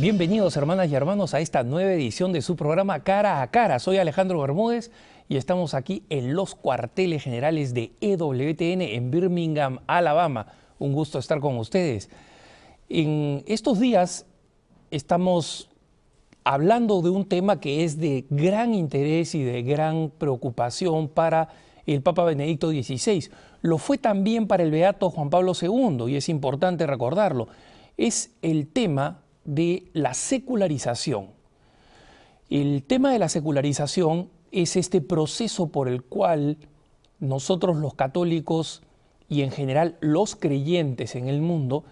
Bienvenidos, hermanas y hermanos, a esta nueva edición de su programa Cara a Cara. Soy Alejandro Bermúdez y estamos aquí en los cuarteles generales de EWTN en Birmingham, Alabama. Un gusto estar con ustedes. En estos días estamos hablando de un tema que es de gran interés y de gran preocupación para el Papa Benedicto XVI. Lo fue también para el Beato Juan Pablo II, y es importante recordarlo. Es el tema de la secularización. El tema de la secularización es este proceso por el cual nosotros los católicos y en general los creyentes en el mundo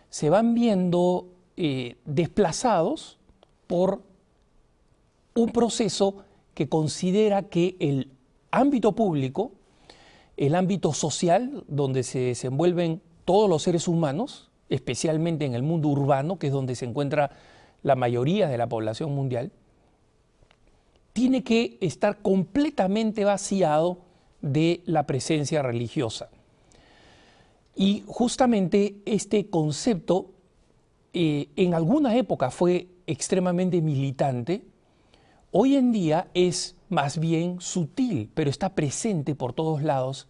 se van viendo desplazados por un proceso que considera que el ámbito público, el ámbito social donde se desenvuelven todos los seres humanos, especialmente en el mundo urbano, que es donde se encuentra la mayoría de la población mundial, tiene que estar completamente vaciado de la presencia religiosa. Y justamente este concepto en alguna época fue extremadamente militante, hoy en día es más bien sutil, pero está presente por todos lados.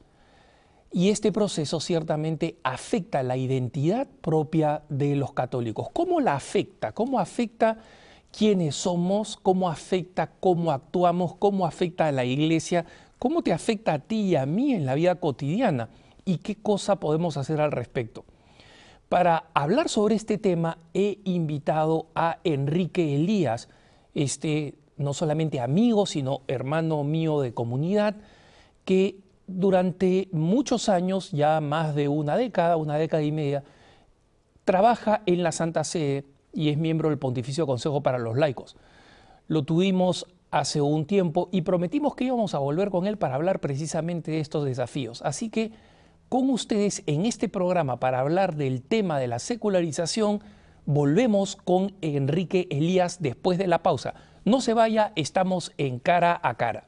Y este proceso ciertamente afecta la identidad propia de los católicos. ¿Cómo la afecta? ¿Cómo afecta quiénes somos? ¿Cómo afecta cómo actuamos? ¿Cómo afecta a la iglesia? ¿Cómo te afecta a ti y a mí en la vida cotidiana? ¿Y qué cosa podemos hacer al respecto? Para hablar sobre este tema he invitado a Enrique Elías, no solamente amigo, sino hermano mío de comunidad, que durante muchos años, ya más de una década y media, trabaja en la Santa Sede y es miembro del Pontificio Consejo para los Laicos. Lo tuvimos hace un tiempo y prometimos que íbamos a volver con él para hablar precisamente de estos desafíos. Así que con ustedes en este programa para hablar del tema de la secularización, volvemos con Enrique Elías después de la pausa. No se vaya, estamos en Cara a Cara.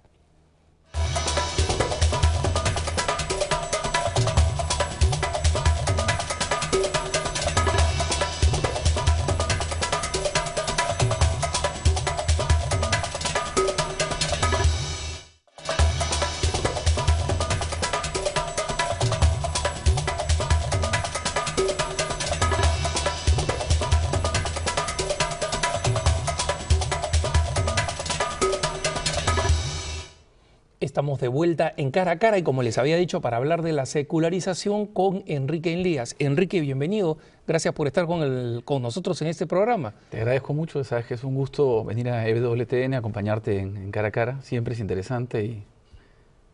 Estamos de vuelta en Cara a Cara y como les había dicho, para hablar de la secularización con Enrique Elías. Enrique, bienvenido. Gracias por estar con nosotros en este programa. Te agradezco mucho, sabes que es un gusto venir a EWTN, acompañarte en Cara a Cara. Siempre es interesante y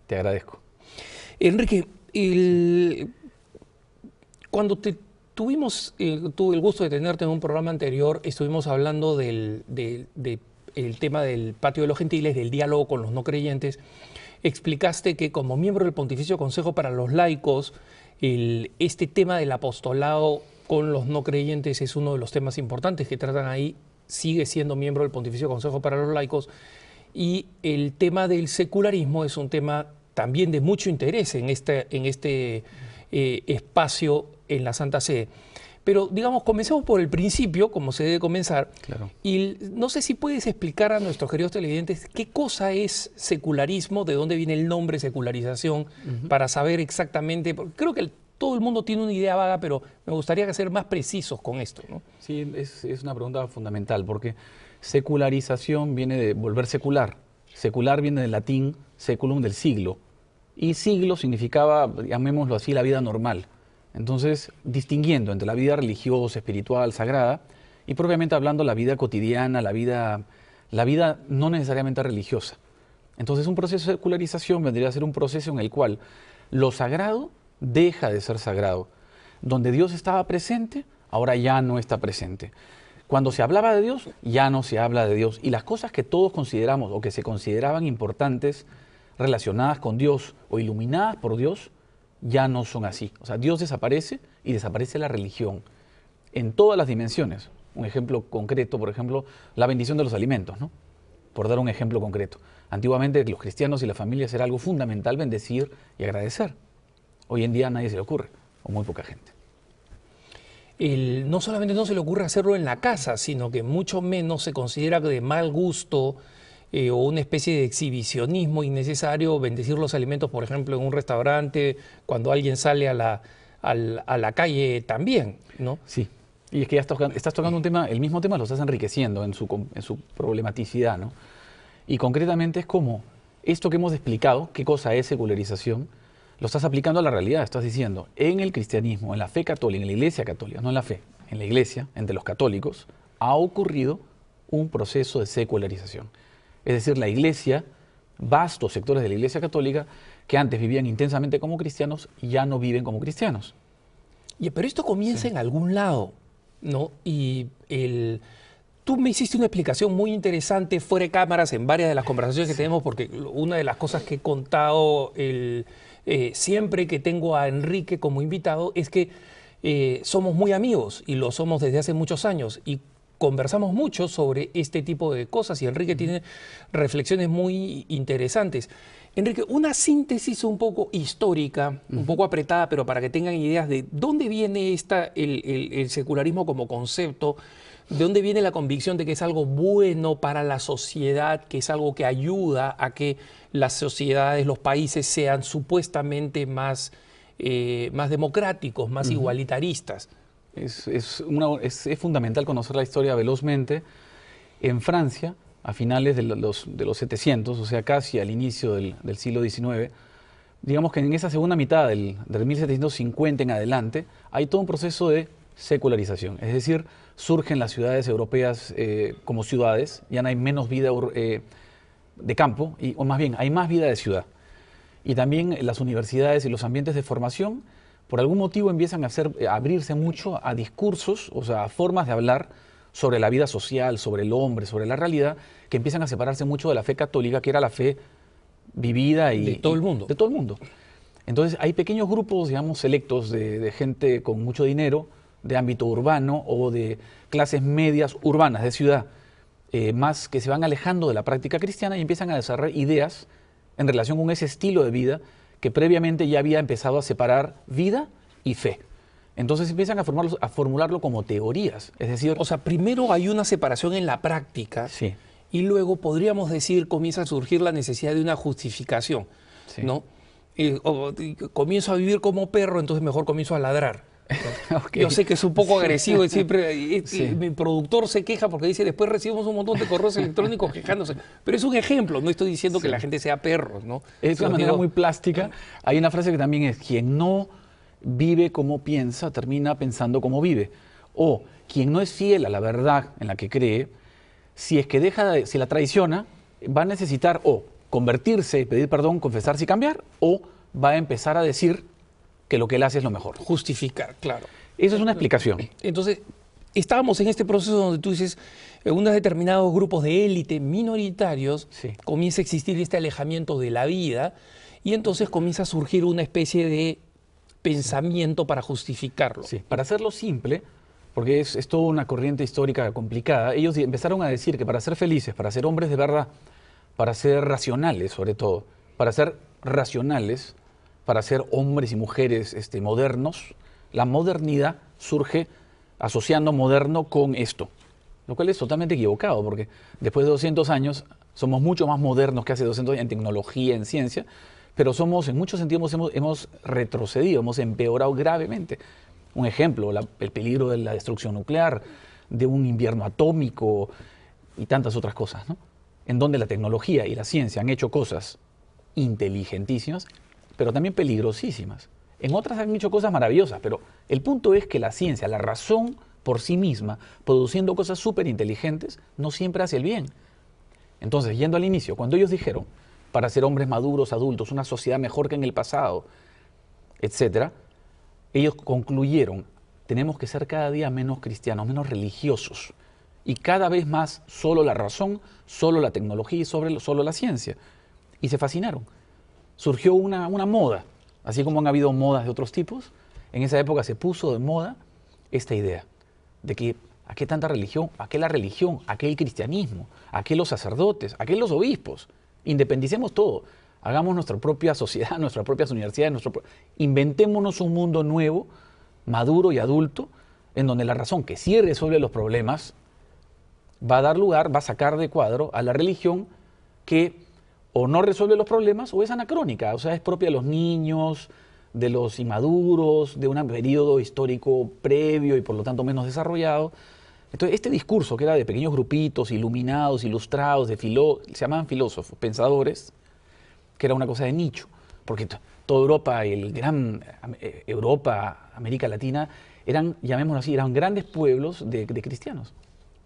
te agradezco. Enrique, cuando tuve el gusto de tenerte en un programa anterior, estuvimos hablando del tema del patio de los gentiles, del diálogo con los no creyentes. Explicaste que como miembro del Pontificio Consejo para los Laicos, este tema del apostolado con los no creyentes es uno de los temas importantes que tratan ahí. Sigue siendo miembro del Pontificio Consejo para los Laicos. Y el tema del secularismo es un tema también de mucho interés en este espacio en la Santa Sede. Pero, digamos, comencemos por el principio, como se debe comenzar. Claro. Y no sé si puedes explicar a nuestros queridos televidentes qué cosa es secularismo, de dónde viene el nombre secularización, para saber exactamente. Creo que todo el mundo tiene una idea vaga, pero me gustaría ser más precisos con esto, ¿no? Sí, es una pregunta fundamental, porque secularización viene de volver secular. Secular viene del latín seculum, del siglo. Y siglo significaba, llamémoslo así, la vida normal. Entonces, distinguiendo entre la vida religiosa, espiritual, sagrada, y propiamente hablando la vida cotidiana, la vida no necesariamente religiosa. Entonces, un proceso de secularización vendría a ser un proceso en el cual lo sagrado deja de ser sagrado. Donde Dios estaba presente, ahora ya no está presente. Cuando se hablaba de Dios, ya no se habla de Dios. Y las cosas que todos consideramos o que se consideraban importantes, relacionadas con Dios o iluminadas por Dios, ya no son así. O sea, Dios desaparece y desaparece la religión en todas las dimensiones. Un ejemplo concreto, por ejemplo, la bendición de los alimentos, ¿no? Por dar un ejemplo concreto. Antiguamente los cristianos y las familias era algo fundamental bendecir y agradecer. Hoy en día a nadie se le ocurre, o muy poca gente. no solamente no se le ocurre hacerlo en la casa, sino que mucho menos se considera de mal gusto o una especie de exhibicionismo innecesario bendecir los alimentos, por ejemplo, en un restaurante, cuando alguien sale a la calle también, ¿no? Sí, y es que ya estás tocando un tema, el mismo tema lo estás enriqueciendo en su problematicidad, ¿no? Y concretamente es como esto que hemos explicado, qué cosa es secularización, lo estás aplicando a la realidad. Estás diciendo, en el cristianismo, en la fe católica, en la iglesia católica, no en la fe, en la iglesia, entre los católicos, ha ocurrido un proceso de secularización. Es decir, la iglesia, vastos sectores de la iglesia católica, que antes vivían intensamente como cristianos, ya no viven como cristianos. Pero esto comienza en algún lado, ¿no? Tú me hiciste una explicación muy interesante fuera de cámaras en varias de las conversaciones que tenemos, porque una de las cosas que he contado siempre que tengo a Enrique como invitado es que somos muy amigos y lo somos desde hace muchos años y conversamos mucho sobre este tipo de cosas y Enrique tiene reflexiones muy interesantes. Enrique, una síntesis un poco histórica, un poco apretada, pero para que tengan ideas de dónde viene el secularismo como concepto, de dónde viene la convicción de que es algo bueno para la sociedad, que es algo que ayuda a que las sociedades, los países sean supuestamente más democráticos, más igualitaristas. Es fundamental conocer la historia velozmente. En Francia, a finales de los 700, o sea, casi al inicio del siglo XIX, digamos que en esa segunda mitad del 1750 en adelante, hay todo un proceso de secularización. Es decir, surgen las ciudades europeas como ciudades, ya no hay menos vida de campo, o más bien, hay más vida de ciudad. Y también las universidades y los ambientes de formación, por algún motivo empiezan a abrirse mucho a discursos, o sea, a formas de hablar sobre la vida social, sobre el hombre, sobre la realidad, que empiezan a separarse mucho de la fe católica, que era la fe vivida de todo el mundo. De todo el mundo. Entonces hay pequeños grupos, digamos, selectos de gente con mucho dinero, de ámbito urbano o de clases medias urbanas, de ciudad, más que se van alejando de la práctica cristiana y empiezan a desarrollar ideas en relación con ese estilo de vida que previamente ya había empezado a separar vida y fe. Entonces empiezan a formularlo como teorías, es decir... O sea, primero hay una separación en la práctica, sí, y luego podríamos decir comienza a surgir la necesidad de una justificación, sí, ¿no? Comienzo a vivir como perro, entonces mejor comienzo a ladrar, ¿no? Okay. Yo sé que es un poco agresivo, siempre Sí. mi productor se queja porque dice después recibimos un montón de correos electrónicos quejándose, pero es un ejemplo, no estoy diciendo que la gente sea perros, ¿no? Es una manera muy plástica. Hay una frase que también es, quien no vive como piensa, termina pensando como vive. O quien no es fiel a la verdad en la que cree, si la traiciona, va a necesitar o convertirse, pedir perdón, confesarse y cambiar, o va a empezar a decir que lo que él hace es lo mejor. Justificar, claro. Eso es una explicación. Entonces, estábamos en este proceso donde tú dices, en unos determinados grupos de élite minoritarios, Sí. comienza a existir este alejamiento de la vida y entonces comienza a surgir una especie de pensamiento para justificarlo. Sí. Para hacerlo simple, porque es toda una corriente histórica complicada, ellos empezaron a decir que para ser felices, para ser hombres de verdad, para ser racionales sobre todo, para ser racionales, para ser hombres y mujeres modernos, la modernidad surge asociando moderno con esto, lo cual es totalmente equivocado, porque después de 200 años somos mucho más modernos que hace 200 años en tecnología, en ciencia, pero en muchos sentidos hemos retrocedido, hemos empeorado gravemente. Un ejemplo, el peligro de la destrucción nuclear, de un invierno atómico y tantas otras cosas, ¿no? En donde la tecnología y la ciencia han hecho cosas inteligentísimas, pero también peligrosísimas. En otras han hecho cosas maravillosas, pero el punto es que la ciencia, la razón por sí misma, produciendo cosas súper inteligentes, no siempre hace el bien. Entonces, yendo al inicio, cuando ellos dijeron, para ser hombres maduros, adultos, una sociedad mejor que en el pasado, etcétera, ellos concluyeron, tenemos que ser cada día menos cristianos, menos religiosos, y cada vez más solo la razón, solo la tecnología y solo la ciencia. Y se fascinaron. Surgió una moda, así como han habido modas de otros tipos, en esa época se puso de moda esta idea de que ¿a qué tanta religión? ¿A qué la religión? ¿A qué el cristianismo? ¿A qué los sacerdotes? ¿A qué los obispos? Independicemos todo. Hagamos nuestra propia sociedad, nuestras propias universidades, inventémonos un mundo nuevo, maduro y adulto, en donde la razón que sí resuelve los problemas va a dar lugar, va a sacar de cuadro a la religión que o no resuelve los problemas o es anacrónica, o sea, es propia de los niños, de los inmaduros, de un periodo histórico previo y por lo tanto menos desarrollado. Entonces, este discurso que era de pequeños grupitos, iluminados, ilustrados, se llamaban filósofos, pensadores, que era una cosa de nicho, porque toda Europa, Europa, América Latina, eran, llamémoslo así, eran grandes pueblos de cristianos,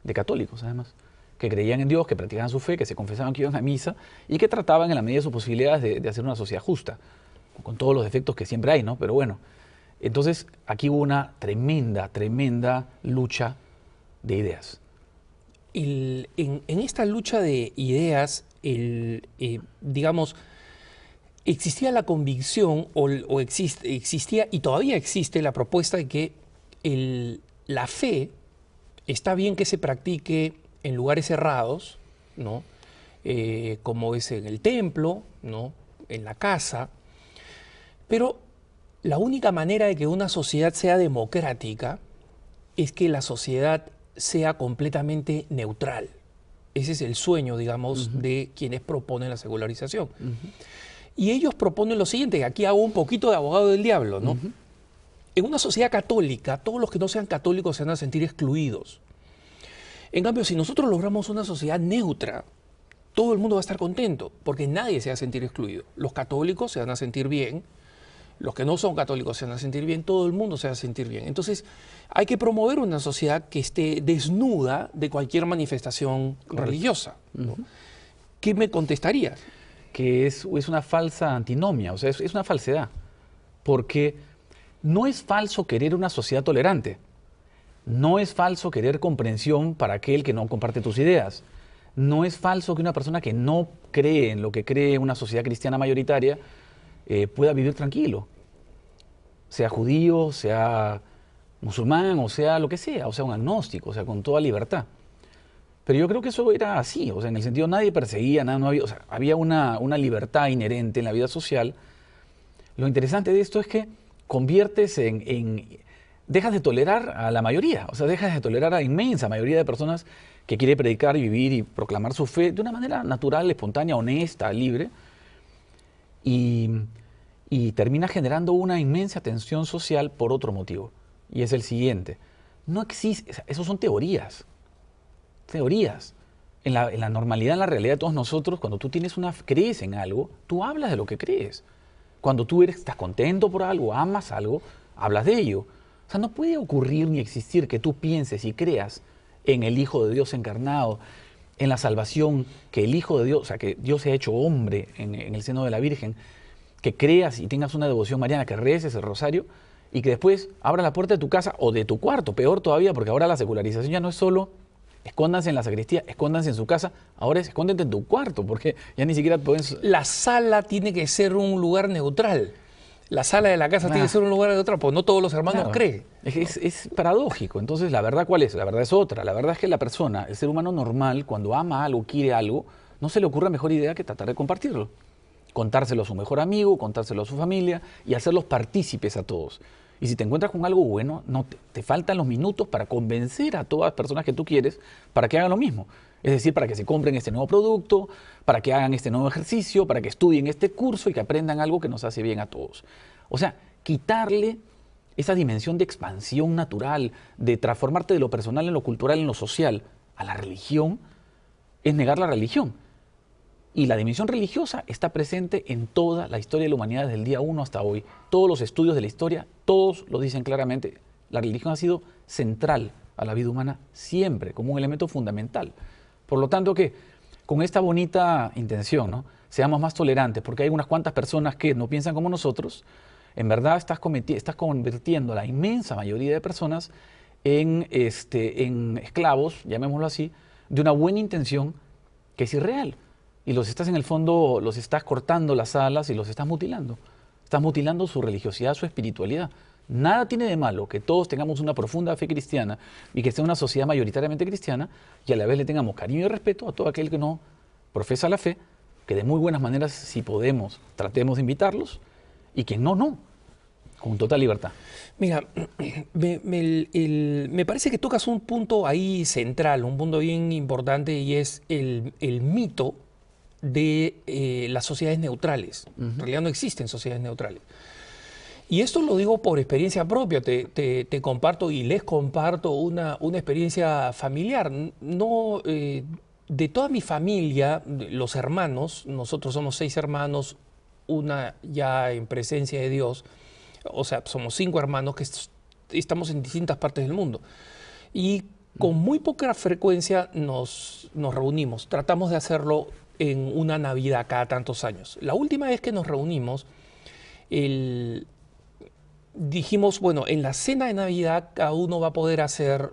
de católicos además, que creían en Dios, que practicaban su fe, que se confesaban, que iban a misa y que trataban en la medida de sus posibilidades de hacer una sociedad justa, con todos los defectos que siempre hay, ¿no? Pero bueno, entonces aquí hubo una tremenda, tremenda lucha de ideas. En esta lucha de ideas, digamos, existía la convicción existía y todavía existe la propuesta de que la fe está bien que se practique en lugares cerrados, ¿no? Como es en el templo, ¿no? En la casa, pero la única manera de que una sociedad sea democrática es que la sociedad sea completamente neutral. Ese es el sueño, digamos, de quienes proponen la secularización. Y ellos proponen lo siguiente, aquí hago un poquito de abogado del diablo, ¿no? En una sociedad católica, todos los que no sean católicos se van a sentir excluidos. En cambio, si nosotros logramos una sociedad neutra, todo el mundo va a estar contento, porque nadie se va a sentir excluido. Los católicos se van a sentir bien, los que no son católicos se van a sentir bien, todo el mundo se va a sentir bien. Entonces, hay que promover una sociedad que esté desnuda de cualquier manifestación religiosa, ¿no? ¿Qué me contestarías? Que es una falsa antinomia, o sea, es una falsedad, porque no es falso querer una sociedad tolerante, no es falso querer comprensión para aquel que no comparte tus ideas, no es falso que una persona que no cree en lo que cree una sociedad cristiana mayoritaria pueda vivir tranquilo, sea judío, sea musulmán, o sea lo que sea, o sea un agnóstico, o sea con toda libertad. Pero yo creo que eso era así, o sea, en el sentido nadie perseguía, nada, no había, o sea, había una libertad inherente en la vida social. Lo interesante de esto es que conviertes dejas de tolerar a la mayoría, o sea, dejas de tolerar a la inmensa mayoría de personas que quiere predicar y vivir y proclamar su fe de una manera natural, espontánea, honesta, libre, y termina generando una inmensa tensión social por otro motivo, y es el siguiente. No existe, esos son teorías. En la normalidad, en la realidad de todos nosotros, cuando tú crees en algo, tú hablas de lo que crees. Cuando tú estás contento por algo, amas algo, hablas de ello. O sea, no puede ocurrir ni existir que tú pienses y creas en el Hijo de Dios encarnado, en la salvación, que el Hijo de Dios, o sea, que Dios se ha hecho hombre en el seno de la Virgen, que creas y tengas una devoción mariana, que reces el rosario, y que después abras la puerta de tu casa o de tu cuarto, peor todavía, porque ahora la secularización ya no es solo escóndanse en la sacristía, escóndanse en su casa, ahora es escóndete en tu cuarto, porque ya ni siquiera pueden... La sala tiene que ser un lugar neutral. La sala de la casa tiene que ser un lugar neutral, porque no todos los hermanos creen. Es paradójico. Entonces, ¿la verdad cuál es? La verdad es otra. La verdad es que la persona, el ser humano normal, cuando ama algo, quiere algo, no se le ocurre mejor idea que tratar de compartirlo. Contárselo a su mejor amigo, contárselo a su familia y hacerlos partícipes a todos. Y si te encuentras con algo bueno, te faltan los minutos para convencer a todas las personas que tú quieres para que hagan lo mismo. Es decir, para que se compren este nuevo producto, para que hagan este nuevo ejercicio, para que estudien este curso y que aprendan algo que nos hace bien a todos. O sea, quitarle esa dimensión de expansión natural, de transformarte de lo personal en lo cultural, en lo social, a la religión, es negar la religión. Y la dimensión religiosa está presente en toda la historia de la humanidad desde el día 1 hasta hoy. Todos los estudios de la historia, todos lo dicen claramente. La religión ha sido central a la vida humana siempre, como un elemento fundamental. Por lo tanto, que con esta bonita intención, ¿no?, seamos más tolerantes, porque hay unas cuantas personas que no piensan como nosotros, en verdad estás convirtiendo a la inmensa mayoría de personas en esclavos, llamémoslo así, de una buena intención que es irreal. Y los estás, en el fondo, los estás cortando las alas y los estás mutilando. Estás mutilando su religiosidad, su espiritualidad. Nada tiene de malo que todos tengamos una profunda fe cristiana y que sea una sociedad mayoritariamente cristiana y a la vez le tengamos cariño y respeto a todo aquel que no profesa la fe, que de muy buenas maneras, si podemos, tratemos de invitarlos, y quien no. con total libertad. Mira, me parece que tocas un punto ahí central, un punto bien importante, y es el mito de las sociedades neutrales. En realidad no existen sociedades neutrales. Y esto lo digo por experiencia propia, te comparto y les comparto una experiencia familiar. No, de toda mi familia, los hermanos, nosotros somos 6 hermanos, una ya en presencia de Dios, o sea, somos 5 hermanos que estamos en distintas partes del mundo. Y con muy poca frecuencia nos reunimos. Tratamos de hacerlo en una Navidad cada tantos años. La última vez que nos reunimos, dijimos, bueno, en la cena de Navidad cada uno va a poder hacer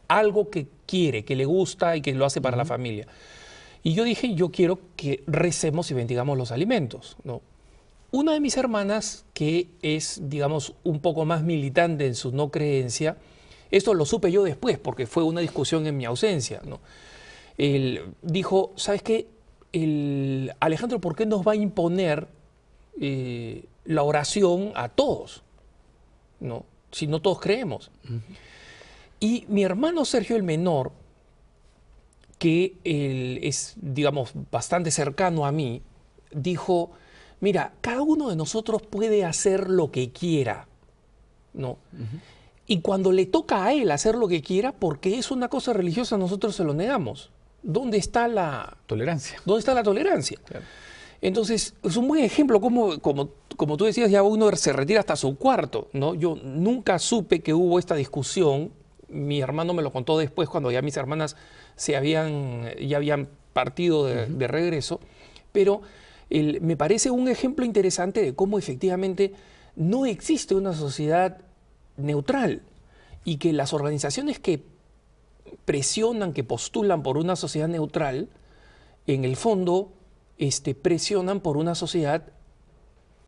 algo que quiere, que le gusta y que lo hace para la familia. Y yo dije, yo quiero que recemos y bendigamos los alimentos, ¿no? Una de mis hermanas, que es, digamos, un poco más militante en su no creencia, esto lo supe yo después, porque fue una discusión en mi ausencia, ¿no? Dijo, ¿sabes qué? Alejandro, ¿por qué nos va a imponer la oración a todos, ¿no? Si no todos creemos? Y mi hermano Sergio, el menor, que es, digamos, bastante cercano a mí, dijo, mira, cada uno de nosotros puede hacer lo que quiera, ¿no? Y cuando le toca a él hacer lo que quiera, porque es una cosa religiosa, nosotros se lo negamos. ¿Dónde está la tolerancia? ¿Dónde está la tolerancia? Claro. Entonces, es un buen ejemplo, como tú decías, ya uno se retira hasta su cuarto, ¿no? Yo nunca supe que hubo esta discusión. Mi hermano me lo contó después, cuando ya mis hermanas ya habían partido de regreso, pero me parece un ejemplo interesante de cómo efectivamente no existe una sociedad neutral y que las organizaciones que presionan, que postulan por una sociedad neutral, en el fondo presionan por una sociedad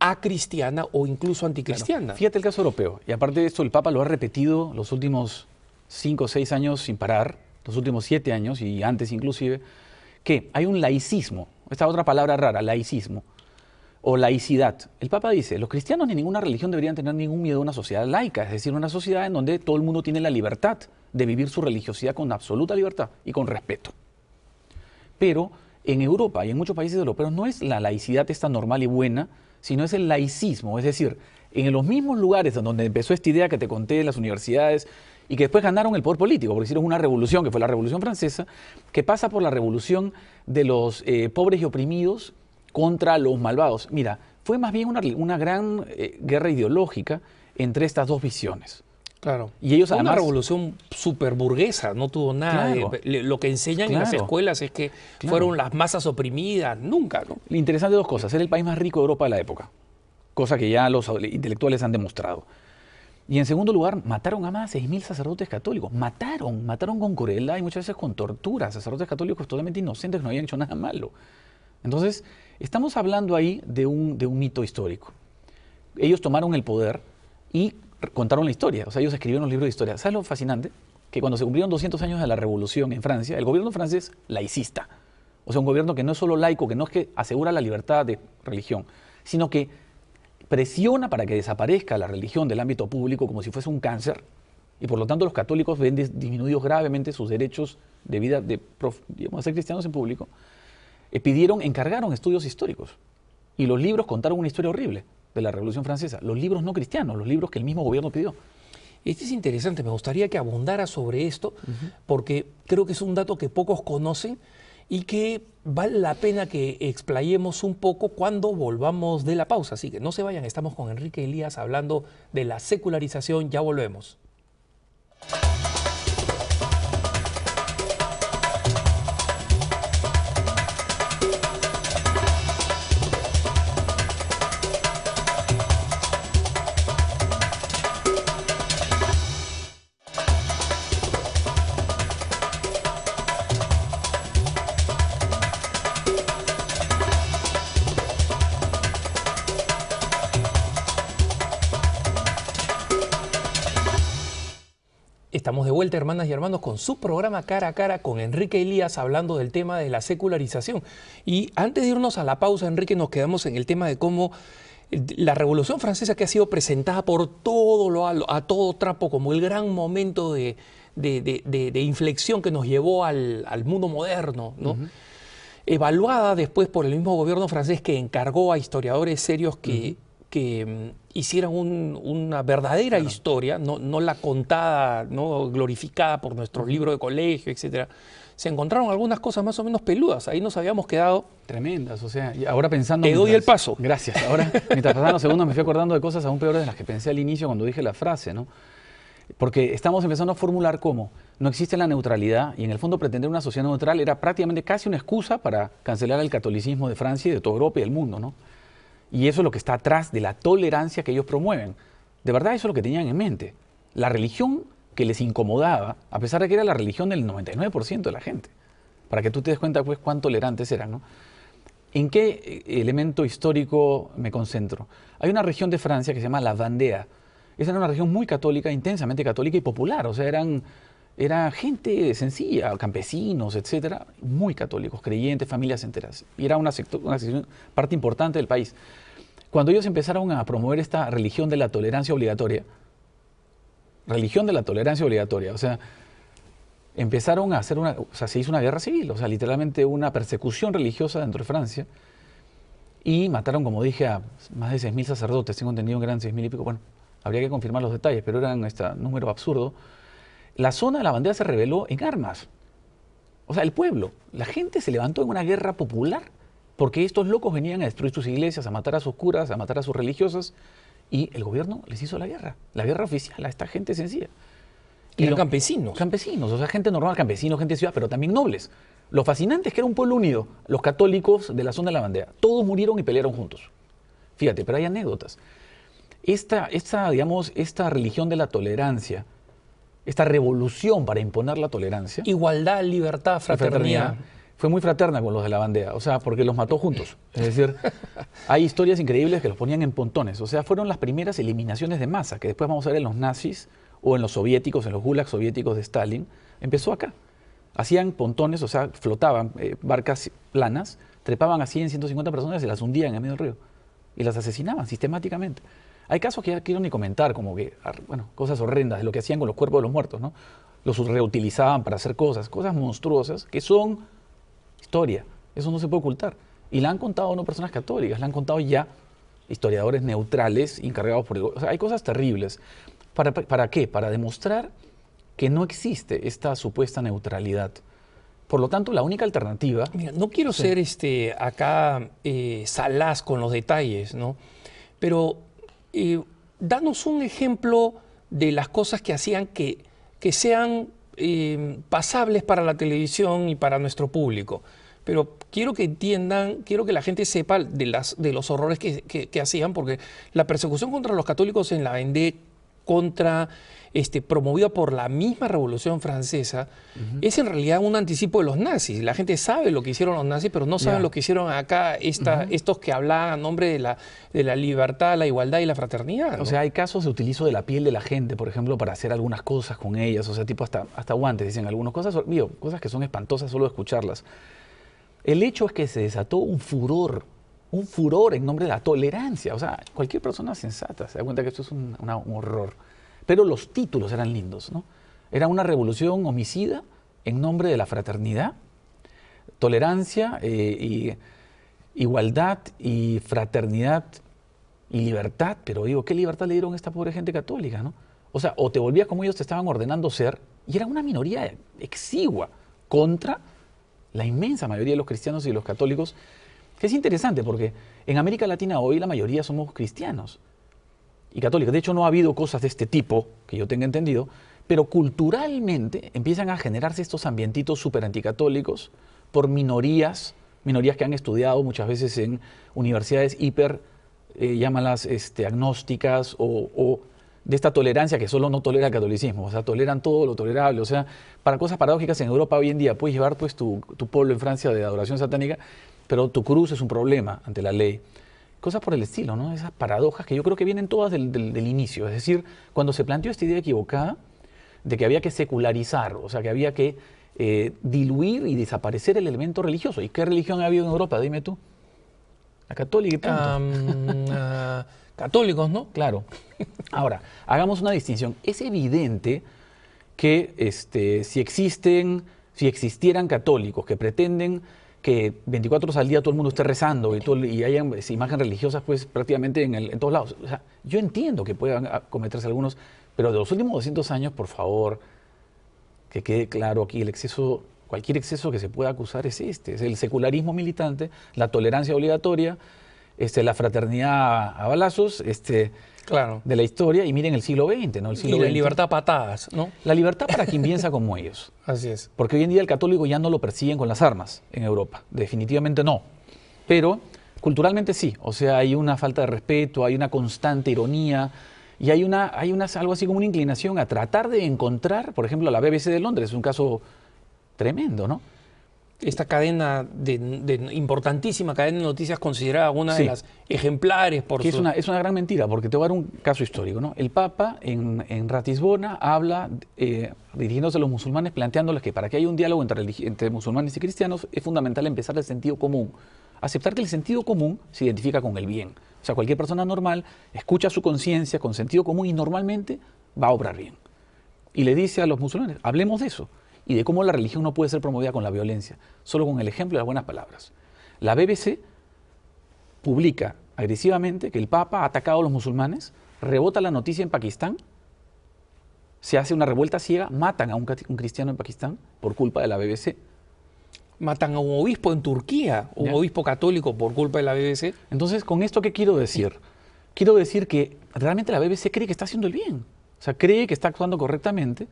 acristiana o incluso anticristiana. Claro. Fíjate el caso europeo, y aparte de esto el Papa lo ha repetido los últimos 5 o 6 años sin parar, los últimos 7 años y antes inclusive, que hay un laicismo, esta otra palabra rara, laicismo, o laicidad. El Papa dice, los cristianos ni ninguna religión deberían tener ningún miedo a una sociedad laica, es decir, una sociedad en donde todo el mundo tiene la libertad de vivir su religiosidad con absoluta libertad y con respeto. Pero en Europa y en muchos países europeos no es la laicidad esta normal y buena, sino es el laicismo, es decir, en los mismos lugares donde empezó esta idea que te conté de las universidades y que después ganaron el poder político, porque hicieron una revolución, que fue la Revolución Francesa, que pasa por la revolución de los pobres y oprimidos contra los malvados. Mira, fue más bien una gran guerra ideológica entre estas dos visiones. Claro. Y ellos además, una revolución súper burguesa, no tuvo nada. Claro, lo que enseñan en las escuelas es que fueron las masas oprimidas, nunca, ¿no? Interesante dos cosas, era el país más rico de Europa de la época, cosa que ya los intelectuales han demostrado. Y en segundo lugar, mataron a más de 6.000 sacerdotes católicos. Mataron con crueldad y muchas veces con tortura. Sacerdotes católicos totalmente inocentes que no habían hecho nada malo. Entonces, estamos hablando ahí de un mito histórico. Ellos tomaron el poder y contaron la historia. O sea, ellos escribieron los libros de historia. ¿Sabes lo fascinante? Que cuando se cumplieron 200 años de la revolución en Francia, el gobierno francés laicista, o sea, un gobierno que no es solo laico, que no es que asegura la libertad de religión, sino que presiona para que desaparezca la religión del ámbito público como si fuese un cáncer, y por lo tanto los católicos ven disminuidos gravemente sus derechos de vida, de ser cristianos en público, encargaron estudios históricos. Y los libros contaron una historia horrible de la Revolución Francesa. Los libros no cristianos, los libros que el mismo gobierno pidió. Este es interesante, me gustaría que abundara sobre esto, porque creo que es un dato que pocos conocen y que vale la pena que explayemos un poco cuando volvamos de la pausa. Así que no se vayan, estamos con Enrique Elías hablando de la secularización, ya volvemos. Estamos de vuelta, hermanas y hermanos, con su programa Cara a Cara con Enrique Elías, hablando del tema de la secularización. Y antes de irnos a la pausa, Enrique, nos quedamos en el tema de cómo la Revolución Francesa, que ha sido presentada por a todo trapo como el gran momento de inflexión que nos llevó al mundo moderno, ¿no? Evaluada después por el mismo gobierno francés, que encargó a historiadores serios que hicieran una verdadera historia, no la contada, no glorificada por nuestros libros de colegio, etcétera. Se encontraron algunas cosas más o menos peludas. Ahí nos habíamos quedado. Tremendas, o sea, y ahora pensando... Te doy el paso. Gracias. Ahora, mientras pasaban los segundos, me fui acordando de cosas aún peores de las que pensé al inicio cuando dije la frase, ¿no? Porque estamos empezando a formular cómo no existe la neutralidad, y en el fondo pretender una sociedad neutral era prácticamente casi una excusa para cancelar el catolicismo de Francia y de toda Europa y del mundo, ¿no? Y eso es lo que está atrás de la tolerancia que ellos promueven. De verdad, eso es lo que tenían en mente. La religión que les incomodaba, a pesar de que era la religión del 99% de la gente, para que tú te des cuenta pues cuán tolerantes eran, ¿no? ¿En qué elemento histórico me concentro? Hay una región de Francia que se llama la Vendée. Esa era una región muy católica, intensamente católica y popular, o sea, era gente sencilla, campesinos, etcétera, muy católicos, creyentes, familias enteras, y era una parte importante del país. Cuando ellos empezaron a promover esta religión de la tolerancia obligatoria, o sea, empezaron a hacer se hizo una guerra civil, o sea, literalmente una persecución religiosa dentro de Francia, y mataron, como dije, a más de 6.000 sacerdotes, tengo entendido que eran 6.000 y pico, bueno, habría que confirmar los detalles, pero eran este número absurdo. La zona de la Vendée se rebeló en armas, o sea, el pueblo, la gente se levantó en una guerra popular, porque estos locos venían a destruir sus iglesias, a matar a sus curas, a matar a sus religiosas, y el gobierno les hizo la guerra oficial a esta gente sencilla. Y eran campesinos. Campesinos, o sea, gente normal, campesinos, gente de ciudad, pero también nobles. Lo fascinante es que era un pueblo unido, los católicos de la zona de la Vendée. Todos murieron y pelearon juntos. Fíjate, pero hay anécdotas. Esta religión de la tolerancia, esta revolución para imponer la tolerancia... Igualdad, libertad, fraternidad. Fue muy fraterna con los de la Vendée, o sea, porque los mató juntos. Es decir, hay historias increíbles que los ponían en pontones. O sea, fueron las primeras eliminaciones de masa, que después vamos a ver en los nazis o en los soviéticos, en los gulags soviéticos de Stalin. Empezó acá. Hacían pontones, o sea, flotaban barcas planas, trepaban a 100, 150 personas y se las hundían en medio del río. Y las asesinaban sistemáticamente. Hay casos que ya quiero ni comentar, como que, bueno, cosas horrendas de lo que hacían con los cuerpos de los muertos, ¿no? Los reutilizaban para hacer cosas monstruosas que son historia. Eso no se puede ocultar. Y la han contado no personas católicas, la han contado ya historiadores neutrales encargados por el... O sea, hay cosas terribles. ¿Para qué? Para demostrar que no existe esta supuesta neutralidad. Por lo tanto, la única alternativa... Mira, no quiero ser acá salaz con los detalles, ¿no? Pero danos un ejemplo de las cosas que hacían que sean pasables para la televisión y para nuestro público. Pero quiero que entiendan, quiero que la gente sepa de los horrores que hacían, porque la persecución contra los católicos en la Vendée, promovida por la misma Revolución Francesa, es en realidad un anticipo de los nazis. La gente sabe lo que hicieron los nazis, pero no saben lo que hicieron acá estos que hablaban a nombre de la libertad, la igualdad y la fraternidad, ¿no? O sea, hay casos de utilizo de la piel de la gente, por ejemplo, para hacer algunas cosas con ellas, o sea, tipo hasta guantes, dicen algunas cosas, cosas que son espantosas solo de escucharlas. El hecho es que se desató un furor en nombre de la tolerancia. O sea, cualquier persona sensata se da cuenta que esto es un horror. Pero los títulos eran lindos, ¿no? Era una revolución homicida en nombre de la fraternidad, tolerancia, igualdad y fraternidad y libertad. Pero digo, ¿qué libertad le dieron a esta pobre gente católica, no? O sea, o te volvías como ellos te estaban ordenando ser, y era una minoría exigua contra la inmensa mayoría de los cristianos y de los católicos, que es interesante porque en América Latina hoy la mayoría somos cristianos y católicos. De hecho, no ha habido cosas de este tipo, que yo tenga entendido, pero culturalmente empiezan a generarse estos ambientitos súper anticatólicos por minorías que han estudiado muchas veces en universidades llámalas agnósticas o de esta tolerancia que solo no tolera el catolicismo, o sea, toleran todo lo tolerable, o sea, para cosas paradójicas en Europa hoy en día puedes llevar pues tu pueblo en Francia de adoración satánica, pero tu cruz es un problema ante la ley. Cosas por el estilo, ¿no? Esas paradojas que yo creo que vienen todas del inicio, es decir, cuando se planteó esta idea equivocada de que había que secularizar, o sea, que había que diluir y desaparecer el elemento religioso. ¿Y qué religión ha habido en Europa? Dime tú. La católica y punto. Católicos, ¿no? Claro. Ahora, hagamos una distinción. Es evidente que si existieran católicos que pretenden que 24 horas al día todo el mundo esté rezando y hayan imágenes religiosas pues prácticamente en todos lados. O sea, yo entiendo que puedan cometerse algunos, pero de los últimos 200 años, por favor, que quede claro aquí, cualquier exceso que se pueda acusar es es el secularismo militante, la tolerancia obligatoria, la fraternidad a balazos, Claro. de la historia, y miren el siglo XX, ¿no? El siglo Y la XX. libertad a patadas, ¿no? La libertad para quien piensa como ellos. Así es. Porque hoy en día el católico ya no lo persiguen con las armas en Europa, definitivamente no. Pero culturalmente sí, o sea, hay una falta de respeto, hay una constante ironía y hay algo así como una inclinación a tratar de encontrar, por ejemplo, la BBC de Londres, es un caso tremendo, ¿no? Esta cadena importantísima cadena de noticias considerada una de las ejemplares por que es una gran mentira, porque te voy a dar un caso histórico, ¿no? El Papa en Ratisbona habla, dirigiéndose a los musulmanes, planteándoles que para que haya un diálogo entre musulmanes y cristianos es fundamental empezar del sentido común. Aceptar que el sentido común se identifica con el bien. O sea, cualquier persona normal escucha su conciencia con sentido común y normalmente va a obrar bien. Y le dice a los musulmanes, hablemos de eso y de cómo la religión no puede ser promovida con la violencia, solo con el ejemplo de las buenas palabras. La BBC publica agresivamente que el Papa ha atacado a los musulmanes, rebota la noticia en Pakistán, se hace una revuelta ciega, matan a un cristiano en Pakistán por culpa de la BBC. Matan a un obispo en Turquía, un obispo católico por culpa de la BBC. Entonces, ¿con esto qué quiero decir? Quiero decir que realmente la BBC cree que está haciendo el bien. O sea, cree que está actuando correctamente,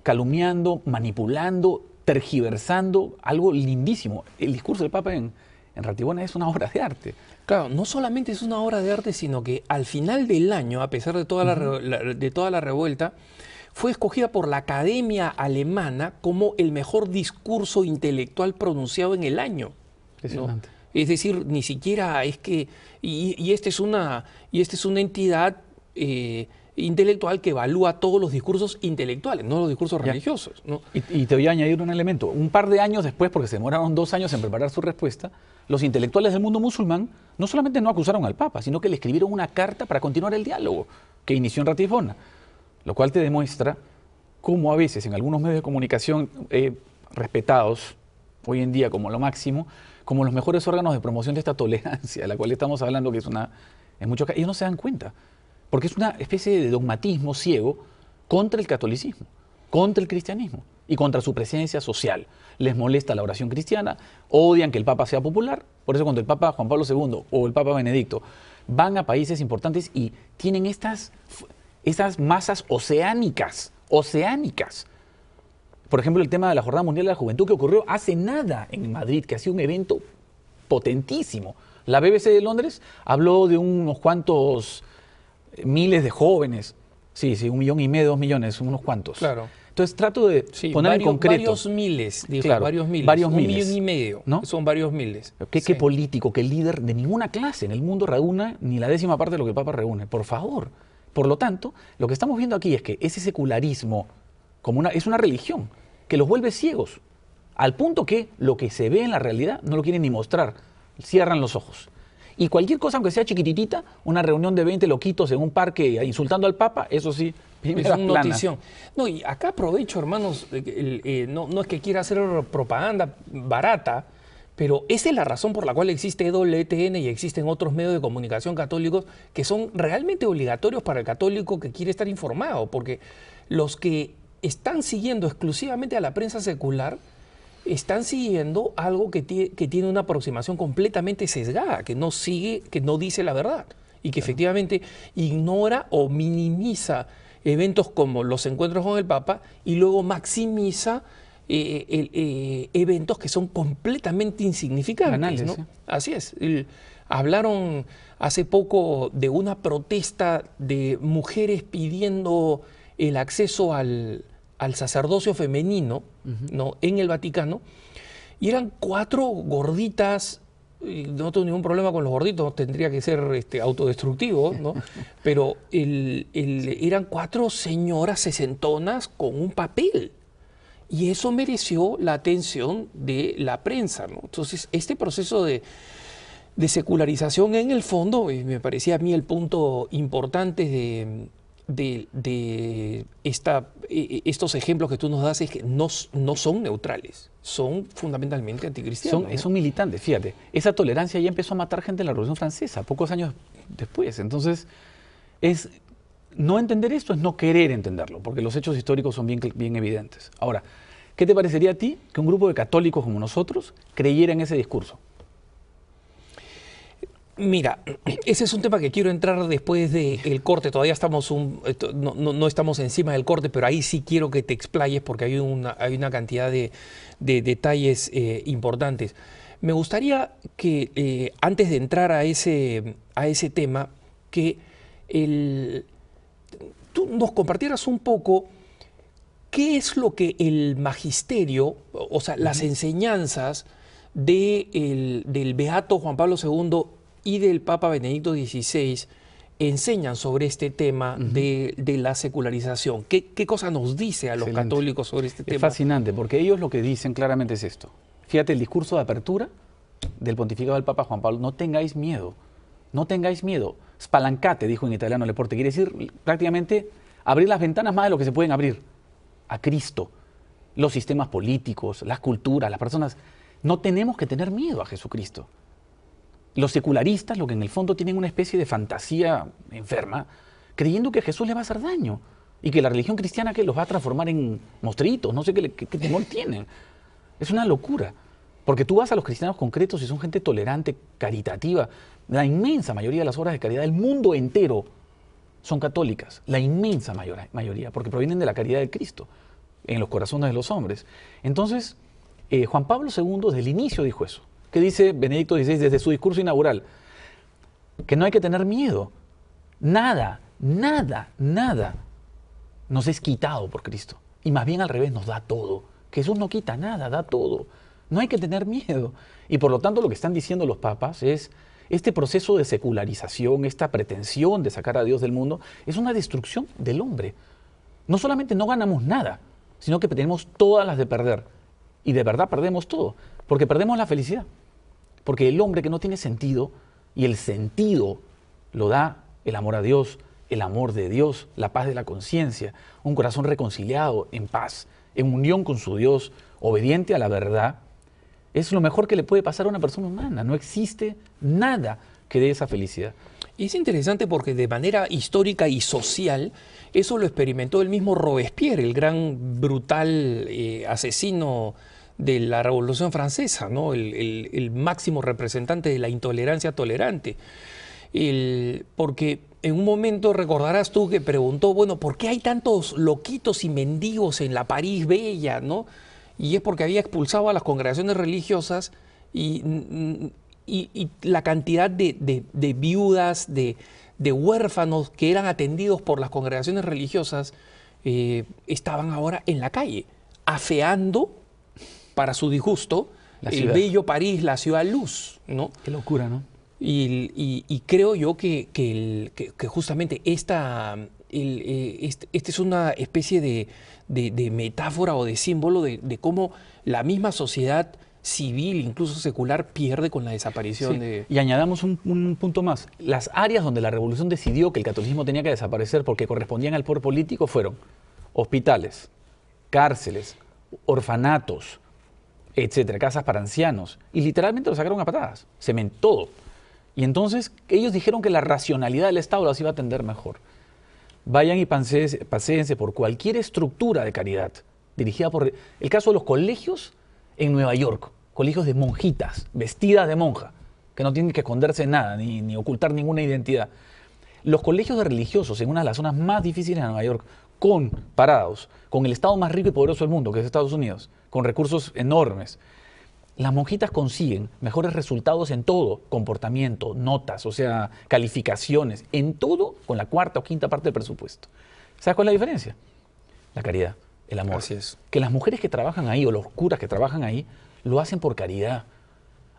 calumniando, manipulando, tergiversando, algo lindísimo. El discurso del Papa en Ratisbona es una obra de arte. Claro, no solamente es una obra de arte, sino que al final del año, a pesar de toda la revuelta, fue escogida por la Academia Alemana como el mejor discurso intelectual pronunciado en el año. Impresionante. ¿No? Es decir, ni siquiera es que... Y esta es una entidad intelectual que evalúa todos los discursos intelectuales, no los discursos religiosos, ¿no? Y te voy a añadir un elemento. Un par de años después, porque se demoraron 2 años en preparar su respuesta, los intelectuales del mundo musulmán no solamente no acusaron al Papa, sino que le escribieron una carta para continuar el diálogo que inició en Ratisbona, lo cual te demuestra cómo a veces en algunos medios de comunicación respetados hoy en día como lo máximo, como los mejores órganos de promoción de esta tolerancia, de la cual estamos hablando, que es en muchos casos, ellos no se dan cuenta. Porque es una especie de dogmatismo ciego contra el catolicismo, contra el cristianismo y contra su presencia social. Les molesta la oración cristiana, odian que el Papa sea popular. Por eso cuando el Papa Juan Pablo II o el Papa Benedicto van a países importantes y tienen estas masas oceánicas. Por ejemplo, el tema de la Jornada Mundial de la Juventud que ocurrió hace nada en Madrid, que ha sido un evento potentísimo. La BBC de Londres habló de unos cuantos miles de jóvenes, sí, 1,5 millones, 2 millones, unos cuantos. Claro. Entonces trato de poner en concreto. Varios miles, dijo, claro, varios miles. Varios 1,5 miles, millones, ¿no? Son varios miles. ¿Qué político, qué líder de ninguna clase en el mundo reúne ni la 10ª parte de lo que el Papa reúne? Por favor. Por lo tanto, lo que estamos viendo aquí es que ese secularismo es una religión que los vuelve ciegos, al punto que lo que se ve en la realidad no lo quieren ni mostrar, cierran los ojos. Y cualquier cosa, aunque sea chiquititita, una reunión de 20 loquitos en un parque insultando al Papa, eso sí, es una notición. No, y acá aprovecho, hermanos, no es que quiera hacer propaganda barata, pero esa es la razón por la cual existe EWTN y existen otros medios de comunicación católicos que son realmente obligatorios para el católico que quiere estar informado, porque los que están siguiendo exclusivamente a la prensa secular están siguiendo algo que tiene una aproximación completamente sesgada, que no dice la verdad y que efectivamente ignora o minimiza eventos como los encuentros con el Papa y luego maximiza eventos que son completamente insignificantes, banales, ¿no? ¿sí? Así es. Hablaron hace poco de una protesta de mujeres pidiendo el acceso al sacerdocio femenino, ¿no? En el Vaticano, y eran 4 gorditas. No tengo ningún problema con los gorditos, tendría que ser autodestructivo, ¿no? Pero eran 4 señoras sesentonas con un papel. Y eso mereció la atención de la prensa, ¿no? Entonces, este proceso de de secularización en el fondo, me parecía a mí el punto importante de estos ejemplos que tú nos das es que no son neutrales, son fundamentalmente anticristianos. Son militantes, fíjate. Esa tolerancia ya empezó a matar gente en la Revolución Francesa, pocos años después. Entonces, no entender esto es no querer entenderlo, porque los hechos históricos son bien evidentes. Ahora, ¿qué te parecería a ti que un grupo de católicos como nosotros creyera en ese discurso? Mira, ese es un tema que quiero entrar después del corte. Todavía estamos no estamos encima del corte, pero ahí sí quiero que te explayes porque hay una cantidad de detalles importantes. Me gustaría que antes de entrar a ese tema, que tú nos compartieras un poco qué es lo que el magisterio, o sea, las enseñanzas del Beato Juan Pablo II y del Papa Benedicto XVI enseñan sobre este tema de la secularización. ¿Qué cosa nos dice a los católicos sobre este tema? Es fascinante, porque ellos lo que dicen claramente es esto. Fíjate, el discurso de apertura del pontificado del Papa Juan Pablo: no tengáis miedo, no tengáis miedo. Spalancate, dijo en italiano Leporte, quiere decir prácticamente abrir las ventanas más de lo que se pueden abrir a Cristo. Los sistemas políticos, las culturas, las personas, no tenemos que tener miedo a Jesucristo. Los secularistas, lo que en el fondo tienen una especie de fantasía enferma, creyendo que Jesús les va a hacer daño y que la religión cristiana que los va a transformar en monstruitos, no sé qué temor tienen. Es una locura, porque tú vas a los cristianos concretos y son gente tolerante, caritativa. La inmensa mayoría de las obras de caridad del mundo entero son católicas, la inmensa mayoría, porque provienen de la caridad de Cristo en los corazones de los hombres. Entonces, Juan Pablo II desde el inicio dijo eso. ¿Qué dice Benedicto XVI desde su discurso inaugural? Que no hay que tener miedo. Nada, nada, nada nos es quitado por Cristo. Y más bien al revés, nos da todo. Jesús no quita nada, da todo. No hay que tener miedo. Y por lo tanto lo que están diciendo los papas es: este proceso de secularización, esta pretensión de sacar a Dios del mundo, es una destrucción del hombre. No solamente no ganamos nada, sino que tenemos todas las de perder. Y de verdad perdemos todo, porque perdemos la felicidad. Porque el hombre que no tiene sentido, y el sentido lo da el amor a Dios, el amor de Dios, la paz de la conciencia, un corazón reconciliado, en paz, en unión con su Dios, obediente a la verdad, es lo mejor que le puede pasar a una persona humana. No existe nada que dé esa felicidad. Y es interesante porque de manera histórica y social, eso lo experimentó el mismo Robespierre, el gran brutal asesino de la Revolución Francesa, ¿no? El máximo representante de la intolerancia tolerante. Porque en un momento recordarás tú que preguntó, bueno, ¿por qué hay tantos loquitos y mendigos en la París Bella, ¿no? Y es porque había expulsado a las congregaciones religiosas y la cantidad de viudas, de huérfanos que eran atendidos por las congregaciones religiosas estaban ahora en la calle, afeando, para su disgusto, el bello París, la ciudad luz, ¿no? Qué locura, ¿no? Y creo yo que justamente esta es una especie de metáfora o de símbolo de cómo la misma sociedad civil, incluso secular, pierde con la desaparición de... Y añadamos un punto más. Las áreas donde la revolución decidió que el catolicismo tenía que desaparecer porque correspondían al poder político fueron hospitales, cárceles, orfanatos, etcétera, casas para ancianos, y literalmente lo sacaron a patadas, todo. Y entonces ellos dijeron que la racionalidad del Estado las iba a atender mejor. Vayan y paséense por cualquier estructura de caridad dirigida por... El caso de los colegios en Nueva York, colegios de monjitas, vestidas de monja, que no tienen que esconderse nada, ni ocultar ninguna identidad. Los colegios de religiosos en una de las zonas más difíciles de Nueva York, comparados con el estado más rico y poderoso del mundo, que es Estados Unidos, con recursos enormes, las monjitas consiguen mejores resultados en todo: comportamiento, notas, o sea, calificaciones, en todo con la cuarta o quinta parte del presupuesto. ¿Sabes cuál es la diferencia? La caridad, el amor. Así es. Que las mujeres que trabajan ahí, o los curas que trabajan ahí, lo hacen por caridad.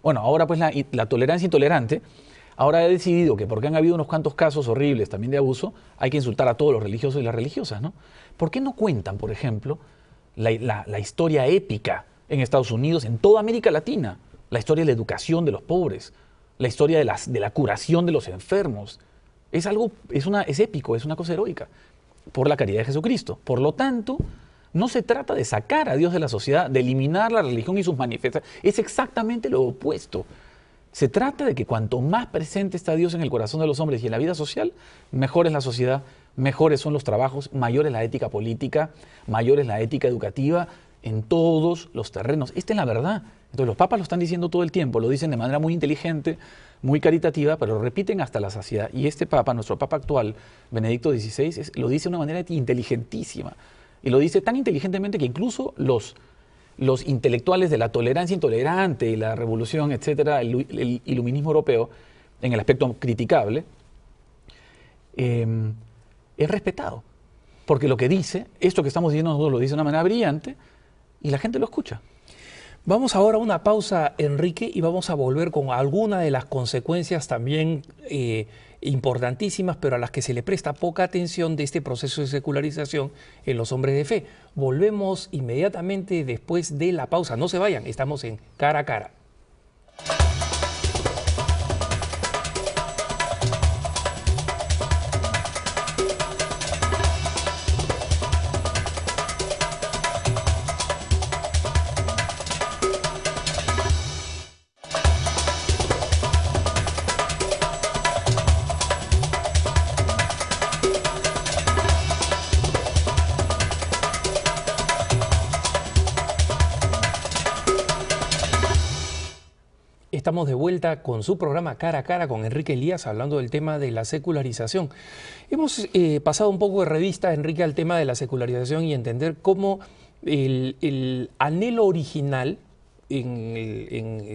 Bueno, ahora pues la tolerancia intolerante ahora he decidido que, porque han habido unos cuantos casos horribles también de abuso, hay que insultar a todos los religiosos y las religiosas, ¿no? ¿Por qué no cuentan, por ejemplo, la historia épica en Estados Unidos, en toda América Latina, la historia de la educación de los pobres, la historia de la curación de los enfermos. Es algo, es épico, es una cosa heroica, por la caridad de Jesucristo. Por lo tanto, no se trata de sacar a Dios de la sociedad, de eliminar la religión y sus manifestaciones. Es exactamente lo opuesto. Se trata de que cuanto más presente está Dios en el corazón de los hombres y en la vida social, mejor es la sociedad, mejores son los trabajos, mayor es la ética política, mayor es la ética educativa en todos los terrenos. Esta es la verdad. Entonces los papas lo están diciendo todo el tiempo, lo dicen de manera muy inteligente, muy caritativa, pero lo repiten hasta la saciedad. Y este papa, nuestro papa actual, Benedicto XVI, lo dice de una manera inteligentísima. Y lo dice tan inteligentemente que incluso los intelectuales de la tolerancia intolerante y la revolución, etcétera, el iluminismo europeo, en el aspecto criticable, es respetado. Porque lo que dice, esto que estamos diciendo nosotros lo dice de una manera brillante y la gente lo escucha. Vamos ahora a una pausa, Enrique, y vamos a volver con algunas de las consecuencias también importantísimas, pero a las que se le presta poca atención de este proceso de secularización en los hombres de fe. Volvemos inmediatamente después de la pausa. No se vayan, estamos en Cara a Cara. Estamos de vuelta con su programa Cara a Cara con Enrique Elías, hablando del tema de la secularización. Hemos pasado un poco de revista, Enrique, al tema de la secularización y entender cómo el anhelo original de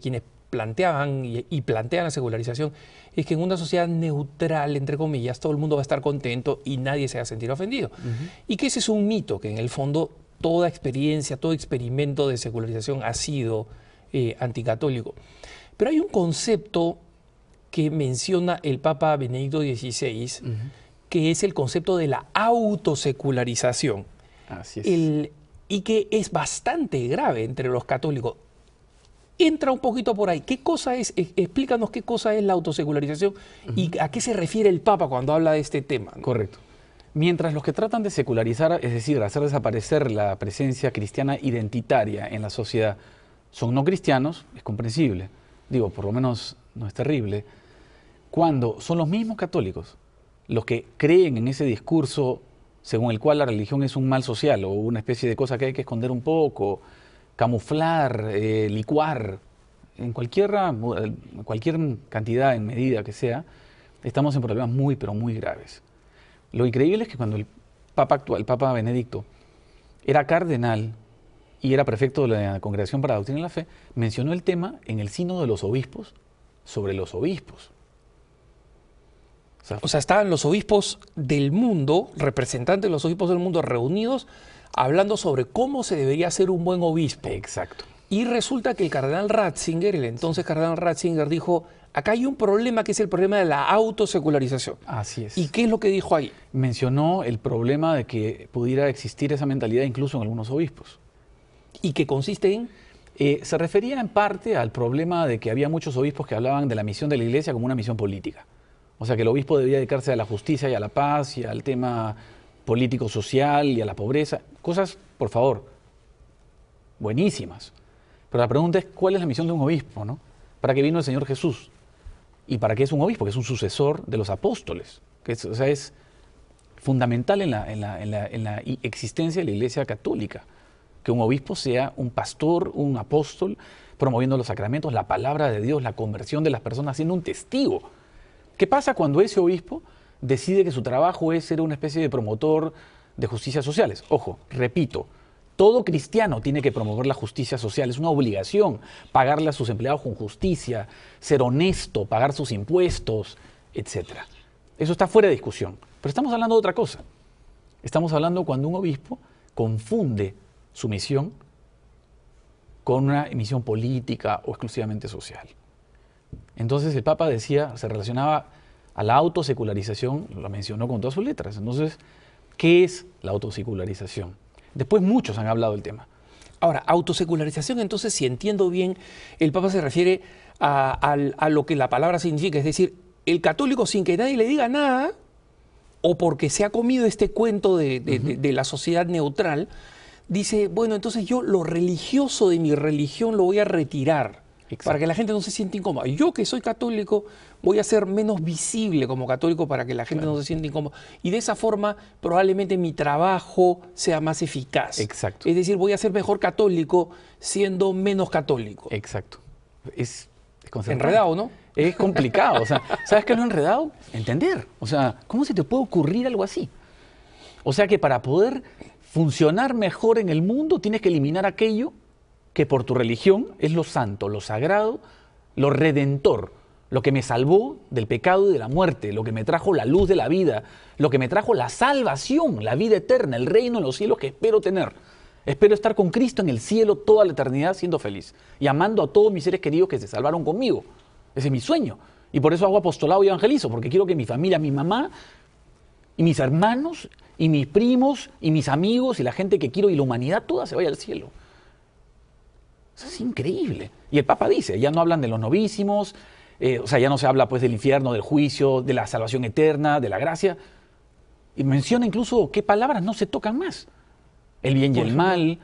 quienes planteaban y plantean la secularización es que en una sociedad neutral, entre comillas, todo el mundo va a estar contento y nadie se va a sentir ofendido. Y que ese es un mito, que en el fondo toda experiencia, todo experimento de secularización ha sido anticatólico. Pero hay un concepto que menciona el Papa Benedicto XVI, que es el concepto de la autosecularización. Así es. Y que es bastante grave entre los católicos. Entra un poquito por ahí. ¿Qué cosa es? Explícanos qué cosa es la autosecularización y a qué se refiere el Papa cuando habla de este tema, ¿no? Correcto. Mientras los que tratan de secularizar, es decir, hacer desaparecer la presencia cristiana identitaria en la sociedad, son no cristianos, es comprensible. Digo, por lo menos no es terrible. Cuando son los mismos católicos los que creen en ese discurso según el cual la religión es un mal social o una especie de cosa que hay que esconder un poco, camuflar, licuar, en cualquier cantidad, en medida que sea, estamos en problemas muy, pero muy graves. Lo increíble es que cuando el Papa actual, el Papa Benedicto, era cardenal y era prefecto de la Congregación para la Doctrina de la Fe, mencionó el tema en el Sínodo de los Obispos sobre los obispos. O sea, estaban los obispos del mundo, representantes de los obispos del mundo reunidos, hablando sobre cómo se debería ser un buen obispo. Exacto. Y resulta que el cardenal Ratzinger, el entonces cardenal Ratzinger, dijo, acá hay un problema que es el problema de la autosecularización. Así es. ¿Y qué es lo que dijo ahí? Mencionó el problema de que pudiera existir esa mentalidad incluso en algunos obispos. ¿Y qué consiste en? Se refería en parte al problema de que había muchos obispos que hablaban de la misión de la Iglesia como una misión política. O sea, que el obispo debía dedicarse a la justicia y a la paz y al tema político-social y a la pobreza. Cosas, por favor, buenísimas. Pero la pregunta es, ¿cuál es la misión de un obispo, no? ¿Para qué vino el Señor Jesús? ¿Y para qué es un obispo? Que es un sucesor de los apóstoles. O sea, es fundamental en la existencia de la Iglesia católica. Que un obispo sea un pastor, un apóstol, promoviendo los sacramentos, la palabra de Dios, la conversión de las personas, siendo un testigo. ¿Qué pasa cuando ese obispo decide que su trabajo es ser una especie de promotor de justicias sociales? Ojo, repito, todo cristiano tiene que promover la justicia social, es una obligación pagarle a sus empleados con justicia, ser honesto, pagar sus impuestos, etc. Eso está fuera de discusión. Pero estamos hablando de otra cosa. Estamos hablando cuando un obispo confunde su misión con una misión política o exclusivamente social. Entonces el Papa decía, se relacionaba a la autosecularización, lo mencionó con todas sus letras. Entonces, ¿qué es la autosecularización? Después muchos han hablado del tema. Ahora, autosecularización, entonces, si entiendo bien, el Papa se refiere a lo que la palabra significa, es decir, el católico sin que nadie le diga nada, o porque se ha comido este cuento de la sociedad neutral, dice, bueno, entonces yo lo religioso de mi religión lo voy a retirar. Exacto. Para que la gente no se sienta incómoda. Yo que soy católico voy a ser menos visible como católico para que la gente no se sienta incómoda. Y de esa forma probablemente mi trabajo sea más eficaz. Exacto. Es decir, voy a ser mejor católico siendo menos católico. Exacto. Es enredado, ¿no? Es complicado. O sea, ¿sabes qué es lo enredado? Entender. O sea, ¿cómo se te puede ocurrir algo así? O sea que para poder funcionar mejor en el mundo tienes que eliminar aquello que por tu religión es lo santo, lo sagrado, lo redentor, lo que me salvó del pecado y de la muerte, lo que me trajo la luz de la vida, lo que me trajo la salvación, la vida eterna, el reino en los cielos que espero tener. Espero estar con Cristo en el cielo toda la eternidad siendo feliz y amando a todos mis seres queridos que se salvaron conmigo. Ese es mi sueño. Y por eso hago apostolado y evangelizo, porque quiero que mi familia, mi mamá y mis hermanos y mis primos y mis amigos y la gente que quiero y la humanidad toda se vaya al cielo. Eso es increíble. Y el Papa dice, ya no hablan de los novísimos, o sea, ya no se habla pues del infierno, del juicio, de la salvación eterna, de la gracia. Y menciona incluso qué palabras no se tocan más. El bien y el mal.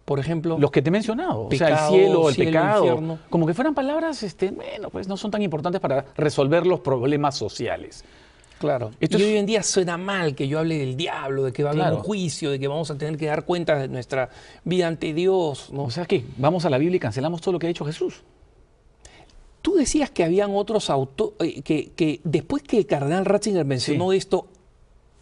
Por ejemplo, los que te he mencionado. Pecado, o sea, el cielo, el pecado. Infierno. Como que fueran palabras, bueno, pues no son tan importantes para resolver los problemas sociales. Claro. Y hoy en día suena mal que yo hable del diablo, de que va a haber un juicio, de que vamos a tener que dar cuenta de nuestra vida ante Dios, ¿no? O sea, ¿qué? Vamos a la Biblia y cancelamos todo lo que ha dicho Jesús. Tú decías que habían otros autores, que después que el cardenal Ratzinger mencionó esto,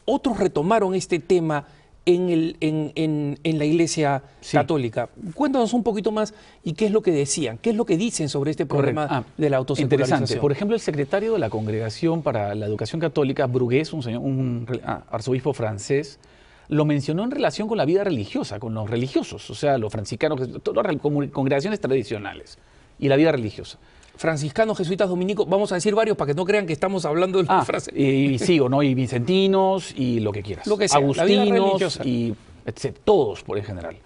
otros retomaron este tema en la Iglesia Católica. Cuéntanos un poquito más y qué es lo que decían, qué es lo que dicen sobre este problema de la autosecularización. Interesante. Por ejemplo, el secretario de la Congregación para la Educación Católica, Brugués, un arzobispo francés, lo mencionó en relación con la vida religiosa, con los religiosos, o sea, los franciscanos, todas las congregaciones tradicionales y la vida religiosa. Franciscanos, jesuitas, dominicos, vamos a decir varios para que no crean que estamos hablando de los franceses. Y sigo, ¿no? Y vicentinos y lo que quieras. Lo que sea, agustinos y todos por en general.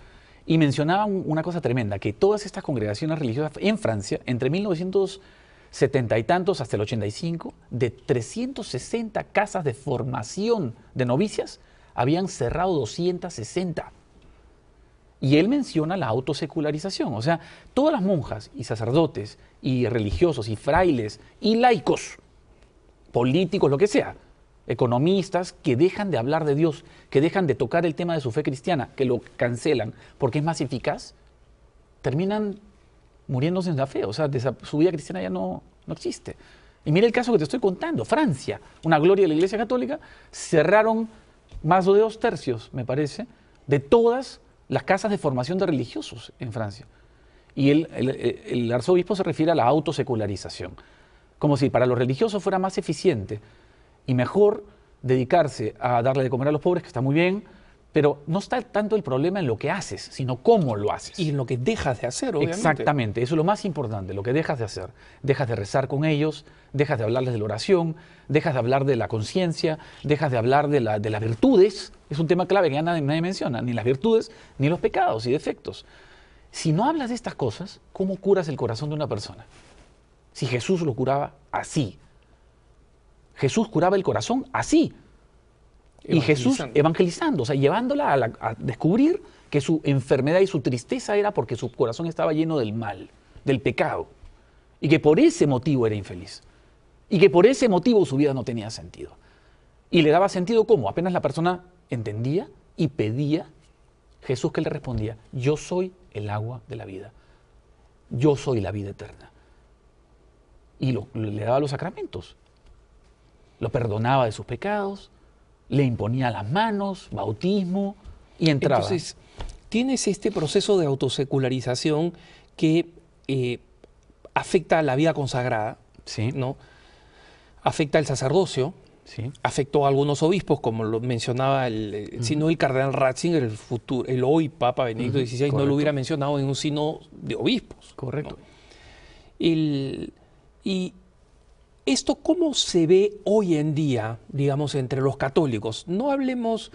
Y mencionaba una cosa tremenda, que todas estas congregaciones religiosas en Francia, entre 1970 y tantos hasta el 85, de 360 casas de formación de novicias, habían cerrado 260. Y él menciona la autosecularización, o sea, todas las monjas y sacerdotes y religiosos y frailes y laicos, políticos, lo que sea, economistas que dejan de hablar de Dios, que dejan de tocar el tema de su fe cristiana, que lo cancelan porque es más eficaz, terminan muriéndose en la fe, o sea, su vida cristiana ya no existe. Y mira el caso que te estoy contando, Francia, una gloria de la Iglesia Católica, cerraron más de 2/3, me parece, de todas las casas de formación de religiosos en Francia. Y el arzobispo se refiere a la autosecularización, como si para los religiosos fuera más eficiente y mejor dedicarse a darle de comer a los pobres, que está muy bien, pero no está tanto el problema en lo que haces, sino cómo lo haces. Y en lo que dejas de hacer, obviamente. Exactamente, eso es lo más importante, lo que dejas de hacer. Dejas de rezar con ellos, dejas de hablarles de la oración, dejas de hablar de la conciencia, dejas de hablar de las virtudes. Es un tema clave que ya nadie menciona, ni las virtudes, ni los pecados y defectos. Si no hablas de estas cosas, ¿cómo curas el corazón de una persona? Si Jesús lo curaba así. Jesús curaba el corazón así. Y Jesús evangelizando, o sea, llevándola a descubrir que su enfermedad y su tristeza era porque su corazón estaba lleno del mal, del pecado. Y que por ese motivo era infeliz. Y que por ese motivo su vida no tenía sentido. Y le daba sentido ¿cómo? Apenas la persona entendía y pedía, Jesús que le respondía, yo soy el agua de la vida. Yo soy la vida eterna. Y le daba los sacramentos. Lo perdonaba de sus pecados, le imponía las manos, bautismo y entraba. Entonces, tienes este proceso de autosecularización que afecta a la vida consagrada, sí, ¿no? Afecta al sacerdocio, sí, afectó a algunos obispos, como lo mencionaba sino el cardenal Ratzinger, el hoy Papa Benedicto XVI, no lo hubiera mencionado en un sino de obispos. Correcto. ¿No? Y esto, ¿cómo se ve hoy en día, digamos, entre los católicos? No hablemos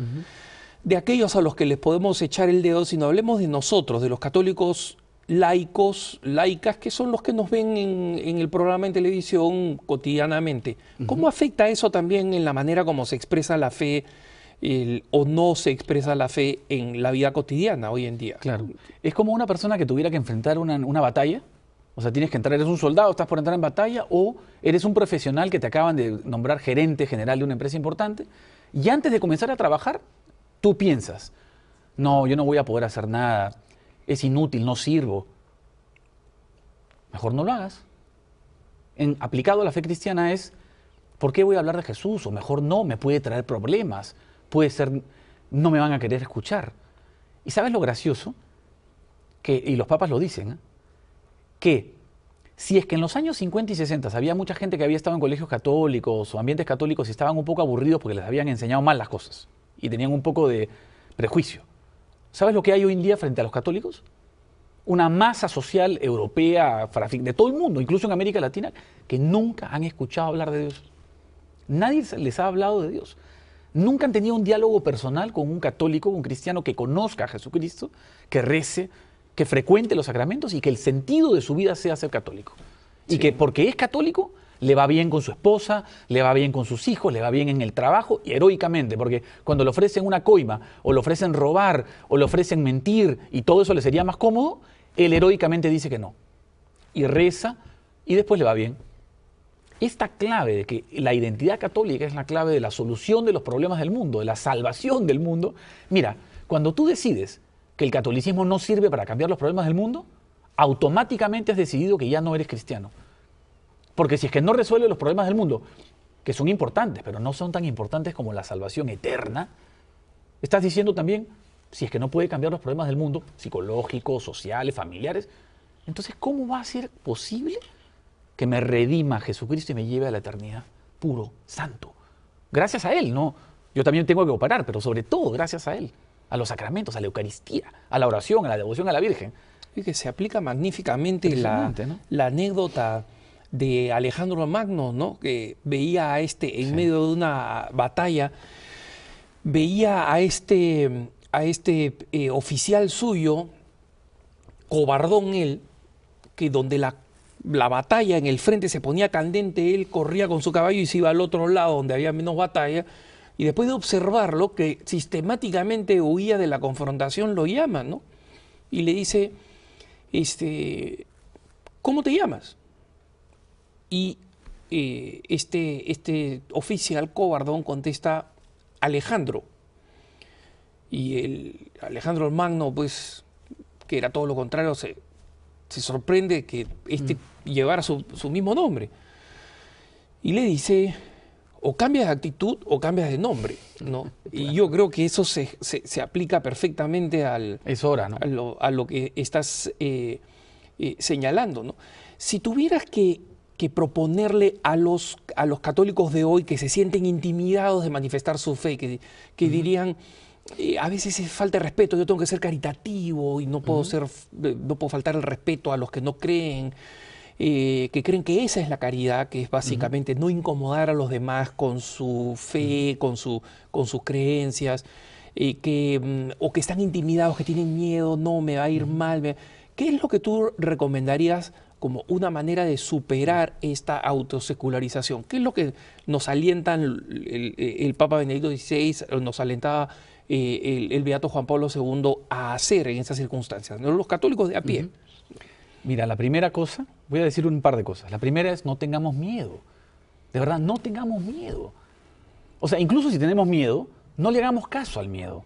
de aquellos a los que les podemos echar el dedo, sino hablemos de nosotros, de los católicos laicos, laicas, que son los que nos ven en el programa en televisión cotidianamente. ¿Cómo afecta eso también en la manera como se expresa la fe o no se expresa la fe en la vida cotidiana hoy en día? Claro. Es como una persona que tuviera que enfrentar una batalla. O sea, tienes que entrar, eres un soldado, estás por entrar en batalla, o eres un profesional que te acaban de nombrar gerente general de una empresa importante, y antes de comenzar a trabajar, tú piensas, no, yo no voy a poder hacer nada, es inútil, no sirvo. Mejor no lo hagas. Aplicado a la fe cristiana es, ¿por qué voy a hablar de Jesús? O mejor no, me puede traer problemas, puede ser, no me van a querer escuchar. ¿Y sabes lo gracioso? Y los papas lo dicen, que si es que en los años 50 y 60 había mucha gente que había estado en colegios católicos o ambientes católicos y estaban un poco aburridos porque les habían enseñado mal las cosas y tenían un poco de prejuicio. ¿Sabes lo que hay hoy en día frente a los católicos? Una masa social europea, de todo el mundo, incluso en América Latina, que nunca han escuchado hablar de Dios. Nadie les ha hablado de Dios. Nunca han tenido un diálogo personal con un católico, un cristiano que conozca a Jesucristo, que rece, que frecuente los sacramentos y que el sentido de su vida sea ser católico. Y que porque es católico, le va bien con su esposa, le va bien con sus hijos, le va bien en el trabajo y heroicamente, porque cuando le ofrecen una coima, o le ofrecen robar, o le ofrecen mentir, y todo eso le sería más cómodo, él heroicamente dice que no. Y reza, y después le va bien. Esta clave de que la identidad católica es la clave de la solución de los problemas del mundo, de la salvación del mundo. Mira, cuando tú decides que el catolicismo no sirve para cambiar los problemas del mundo, automáticamente has decidido que ya no eres cristiano. Porque si es que no resuelve los problemas del mundo, que son importantes, pero no son tan importantes como la salvación eterna, estás diciendo también, si es que no puede cambiar los problemas del mundo, psicológicos, sociales, familiares, entonces ¿cómo va a ser posible que me redima Jesucristo y me lleve a la eternidad puro, santo? Gracias a Él, ¿no? Yo también tengo que operar, pero sobre todo gracias a Él. A los sacramentos, a la Eucaristía, a la oración, a la devoción a la Virgen. Y que se aplica magníficamente ¿no? la anécdota de Alejandro Magno, ¿no? Que veía a en medio de una batalla, veía a este oficial suyo, cobardón él, que donde la batalla en el frente se ponía candente, él corría con su caballo y se iba al otro lado donde había menos batalla. Y después de observarlo, que sistemáticamente huía de la confrontación, lo llama, ¿no? Y le dice, ¿cómo te llamas? Y este oficial cobardón contesta, Alejandro. Y Alejandro el Magno, pues, que era todo lo contrario, se sorprende que llevara su mismo nombre. Y le dice, o cambias de actitud o cambias de nombre, ¿no? Y yo creo que eso se aplica perfectamente es hora, ¿no? a lo que estás señalando, ¿no? Si tuvieras que proponerle a los católicos de hoy que se sienten intimidados de manifestar su fe, que dirían, a veces es falta de respeto, yo tengo que ser caritativo y no puedo faltar el respeto a los que no creen, que creen que esa es la caridad, que es básicamente no incomodar a los demás con su fe, con sus creencias, o que están intimidados, que tienen miedo, no, me va a ir mal. ¿Qué es lo que tú recomendarías como una manera de superar esta autosecularización? ¿Qué es lo que nos alientan el Papa Benedicto XVI, nos alentaba el Beato Juan Pablo II a hacer en esas circunstancias, ¿no? Los católicos de a pie? Mira, la primera cosa, voy a decir un par de cosas. La primera es no tengamos miedo. De verdad, no tengamos miedo. O sea, incluso si tenemos miedo, no le hagamos caso al miedo.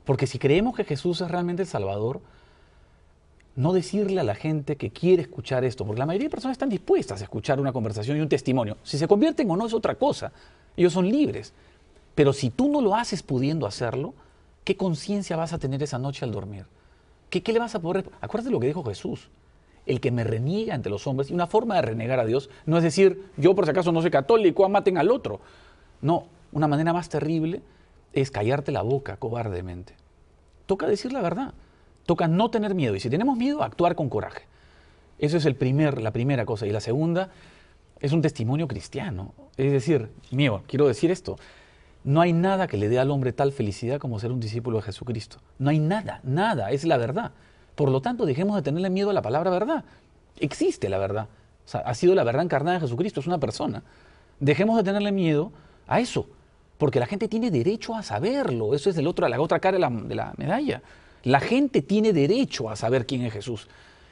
Porque si creemos que Jesús es realmente el Salvador, no decirle a la gente que quiere escuchar esto, porque la mayoría de personas están dispuestas a escuchar una conversación y un testimonio. Si se convierten o no es otra cosa. Ellos son libres. Pero si tú no lo haces pudiendo hacerlo, ¿qué conciencia vas a tener esa noche al dormir? ¿Qué le vas a poder...? Acuérdate lo que dijo Jesús. El que me reniega ante los hombres, y una forma de renegar a Dios no es decir, yo por si acaso no soy católico, maten al otro. No, una manera más terrible es callarte la boca cobardemente. Toca decir la verdad, toca no tener miedo, y si tenemos miedo, actuar con coraje. Eso es la primera cosa. Y la segunda es un testimonio cristiano. Es decir, quiero decir esto, No hay nada que le dé al hombre tal felicidad como ser un discípulo de Jesucristo. No hay nada, nada, es la verdad. Por lo tanto, dejemos de tenerle miedo a la palabra verdad. Existe la verdad. O sea, ha sido la verdad encarnada de Jesucristo, es una persona. Dejemos de tenerle miedo a eso, porque la gente tiene derecho a saberlo. Eso es la otra cara de la medalla. La gente tiene derecho a saber quién es Jesús.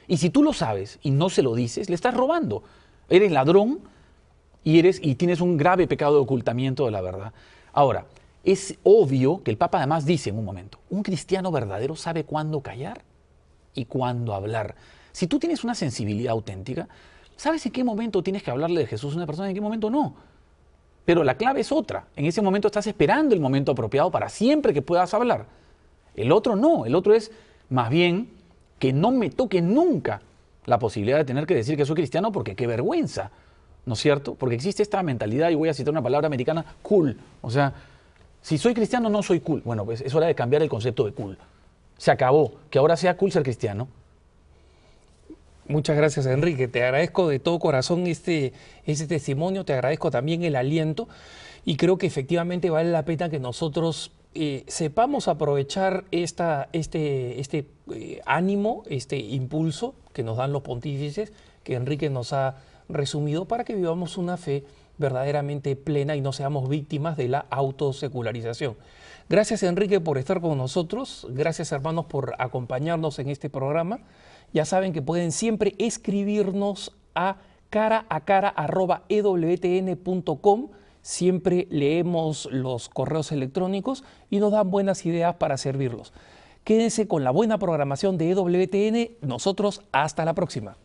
Y si tú lo sabes y no se lo dices, le estás robando. Eres ladrón y tienes un grave pecado de ocultamiento de la verdad. Ahora, es obvio que el Papa además dice en un momento, un cristiano verdadero sabe cuándo callar y cuándo hablar. Si tú tienes una sensibilidad auténtica, sabes en qué momento tienes que hablarle de Jesús a una persona y en qué momento no. Pero la clave es otra. En ese momento estás esperando el momento apropiado para siempre que puedas hablar. El otro no. El otro es más bien que no me toque nunca la posibilidad de tener que decir que soy cristiano porque qué vergüenza. ¿No es cierto? Porque existe esta mentalidad, y voy a citar una palabra americana, cool. O sea, si soy cristiano no soy cool. Bueno, pues es hora de cambiar el concepto de cool. Se acabó. Que ahora sea cool ser cristiano. Muchas gracias, Enrique. Te agradezco de todo corazón este testimonio, te agradezco también el aliento y creo que efectivamente vale la pena que nosotros sepamos aprovechar este ánimo, este impulso que nos dan los pontífices, que Enrique nos ha resumido, para que vivamos una fe verdaderamente plena y no seamos víctimas de la autosecularización. Gracias, Enrique, por estar con nosotros. Gracias, hermanos, por acompañarnos en este programa. Ya saben que pueden siempre escribirnos a caraacara@ewtn.com. Siempre leemos los correos electrónicos y nos dan buenas ideas para servirlos. Quédense con la buena programación de EWTN. Nosotros hasta la próxima.